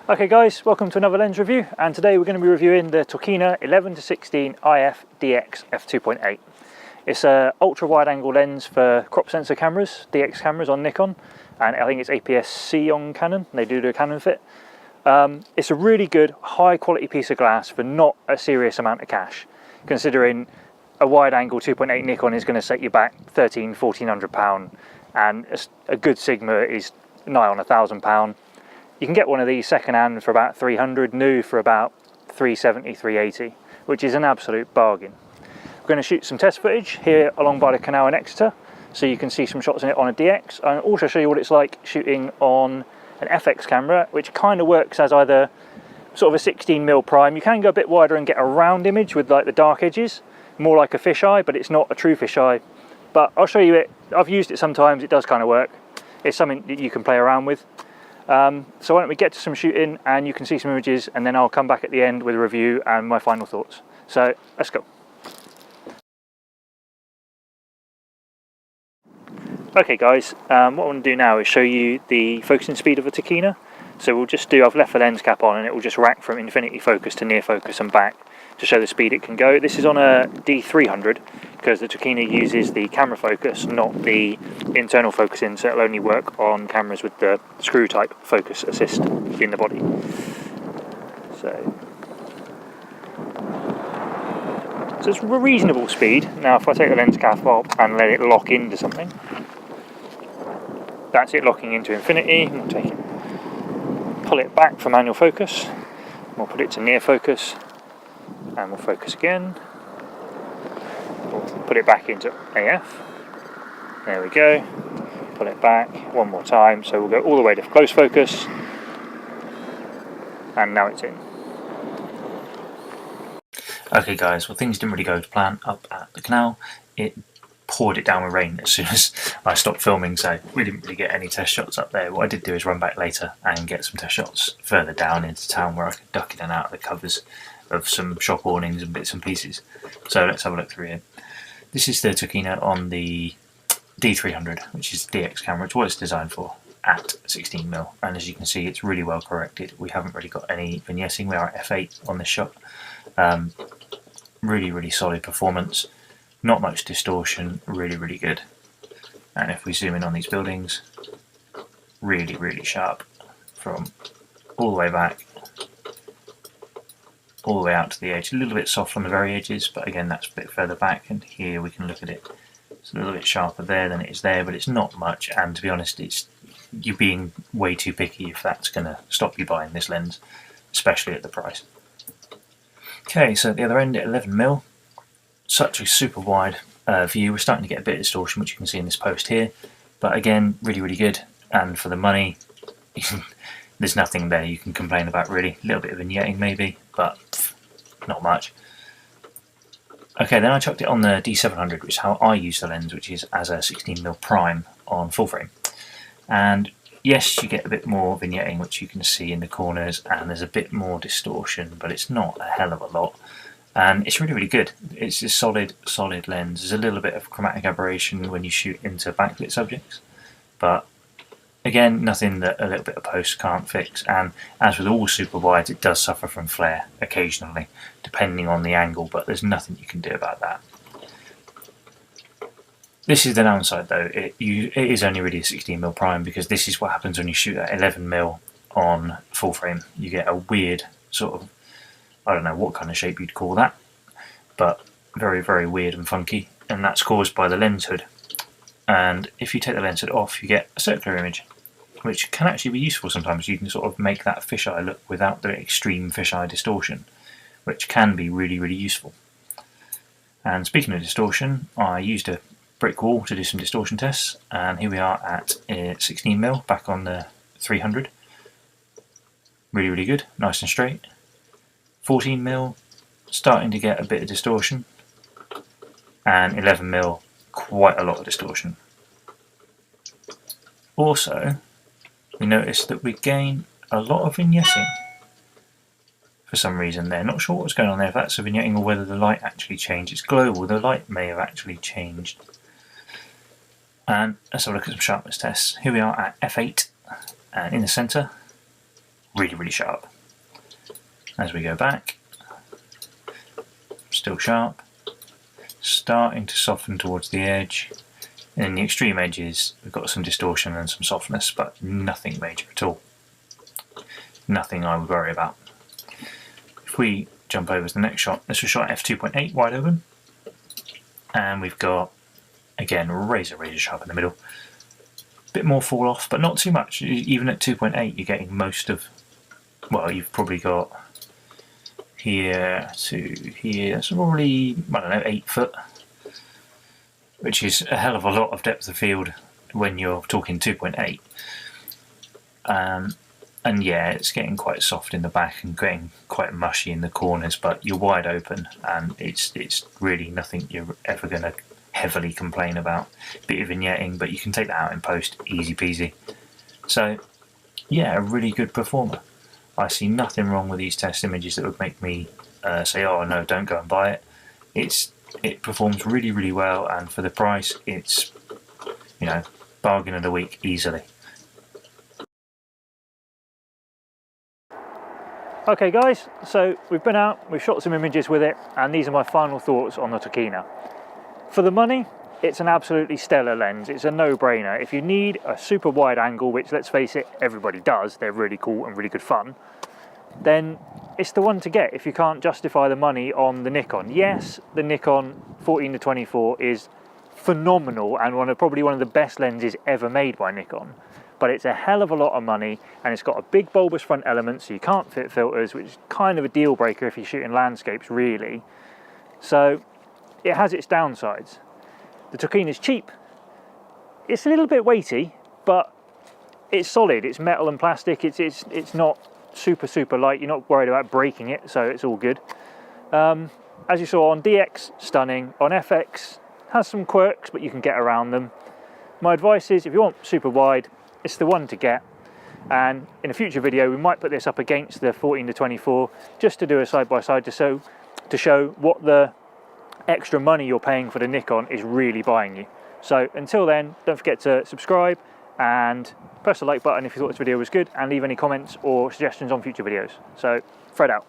Okay guys, welcome to another lens review, and today we're going to be reviewing the Tokina 11-16 IF DX f2.8. It's an ultra wide angle lens for crop sensor cameras, DX cameras on Nikon, and I think it's APS-C on Canon. They do a Canon fit. It's a really good high quality piece of glass for not a serious amount of cash, considering a wide angle 2.8 Nikon is going to set you back £1,400, and a good Sigma is nigh on £1,000. You can get one of these second hand for about 300, new for about 370, 380, which is an absolute bargain. We're going to shoot some test footage here along by the canal in Exeter, so you can see some shots in it on a DX, and also show you what it's like shooting on an FX camera, which kind of works as either sort of a 16mm prime. You can go a bit wider and get a round image with like the dark edges, more like a fisheye, but it's not a true fisheye. But I'll show you it. I've used it sometimes, it does kind of work. It's something that you can play around with. So why don't we get to some shooting and you can see some images, and then I'll come back at the end with a review and my final thoughts. So let's go. Okay guys, what I want to do now is show you the focusing speed of a Tokina. So we'll just do, I've left the lens cap on and it will just rack from infinity focus to near focus and back to show the speed it can go. This is on a D300 because the Tokina uses the camera focus, not the internal focusing, so it'll only work on cameras with the screw type focus assist in the body. So it's a reasonable speed. Now if I take the lens cap off and let it lock into something, that's it locking into infinity. We'll take it, pull it back for manual focus, we'll put it to near focus, and we'll focus again. We'll put it back into AF. There we go. Pull it back one more time, so we'll go all the way to close focus, and now it's in. Okay guys, well things didn't really go to plan up at the canal. It poured it down with rain as soon as I stopped filming, so we didn't really get any test shots up there. What I did do is run back later and get some test shots further down into town where I could duck in and out of the covers of some shop awnings and bits and pieces. So let's have a look through here. This is the Tokina on the D300, which is the DX camera. It's what it's designed for at 16mm, and as you can see it's really well corrected. We haven't really got any vignetting. We are at f8 on this shot. Really solid performance, not much distortion, really good. And if we zoom in on these buildings, really sharp from all the way back all the way out to the edge. A little bit soft on the very edges, but again that's a bit further back, and here we can look at it. It's a little bit sharper there than it is there, but it's not much, and to be honest, you're being way too picky if that's going to stop you buying this lens, especially at the price. Okay, so at the other end at 11mm, such a super wide view. We're starting to get a bit of distortion, which you can see in this post here, but again really good, and for the money there's nothing there you can complain about really. A little bit of vignetting maybe, but not much. Okay, then I chucked it on the D700, which is how I use the lens, which is as a 16mm prime on full frame. And yes, you get a bit more vignetting, which you can see in the corners, and there's a bit more distortion, but it's not a hell of a lot. And it's really good. It's a solid lens. There's a little bit of chromatic aberration when you shoot into backlit subjects, but again, nothing that a little bit of post can't fix. And as with all super wides, it does suffer from flare occasionally, depending on the angle, but there's nothing you can do about that. This is the downside though, it is only really a 16mm prime, because this is what happens when you shoot at 11mm on full frame. You get a weird sort of, I don't know what kind of shape you'd call that, but very weird and funky, and that's caused by the lens hood. And if you take the lens hood off, you get a circular image, which can actually be useful sometimes. You can sort of make that fisheye look without the extreme fisheye distortion, which can be really useful. And speaking of distortion, I used a brick wall to do some distortion tests, and here we are at 16mm back on the 300. Really good, nice and straight. 14mm, starting to get a bit of distortion, and 11mm, quite a lot of distortion. Also, we notice that we gain a lot of vignetting for some reason there. Not sure what's going on there, if that's a vignetting or whether the light actually changed. It's global, the light may have actually changed. And let's have a look at some sharpness tests. Here we are at f8, and in the centre really, really sharp. As we go back, still sharp, starting to soften towards the edge. And in the extreme edges, we've got some distortion and some softness, but nothing major at all. Nothing I would worry about. If we jump over to the next shot, this was shot at f2.8 wide open, and we've got, again, razor sharp in the middle. Bit more fall off, but not too much. Even at 2.8, you're getting most of, well, you've probably got here to here, so probably, I don't know, 8 foot, which is a hell of a lot of depth of field when you're talking 2.8. And yeah, it's getting quite soft in the back and getting quite mushy in the corners, but you're wide open, and it's really nothing you're ever going to heavily complain about. Bit of vignetting, but you can take that out in post, easy peasy. So yeah, a really good performer. I see nothing wrong with these test images that would make me say, oh no, don't go and buy it. It performs really, really well, and for the price, it's, you know, bargain of the week easily. Okay guys, so we've been out, we've shot some images with it, and these are my final thoughts on the Tokina. For the money, it's an absolutely stellar lens. It's a no-brainer. If you need a super wide angle, which let's face it, everybody does, they're really cool and really good fun, then it's the one to get if you can't justify the money on the Nikon. Yes, the Nikon 14-24 is phenomenal and probably one of the best lenses ever made by Nikon. But it's a hell of a lot of money, and it's got a big bulbous front element, so you can't fit filters, which is kind of a deal breaker if you're shooting landscapes, really. So it has its downsides. The Tokina is cheap. It's a little bit weighty, but it's solid. It's metal and plastic. It's not super light. You're not worried about breaking it, so it's all good. As you saw on DX, stunning. On FX, has some quirks, but you can get around them. My advice is, if you want super wide, it's the one to get, and in a future video we might put this up against the 14-24 just to do a side-by-side to show what the extra money you're paying for the Nikon is really buying you. So until then, don't forget to subscribe and press the like button if you thought this video was good, and leave any comments or suggestions on future videos. So Fred out.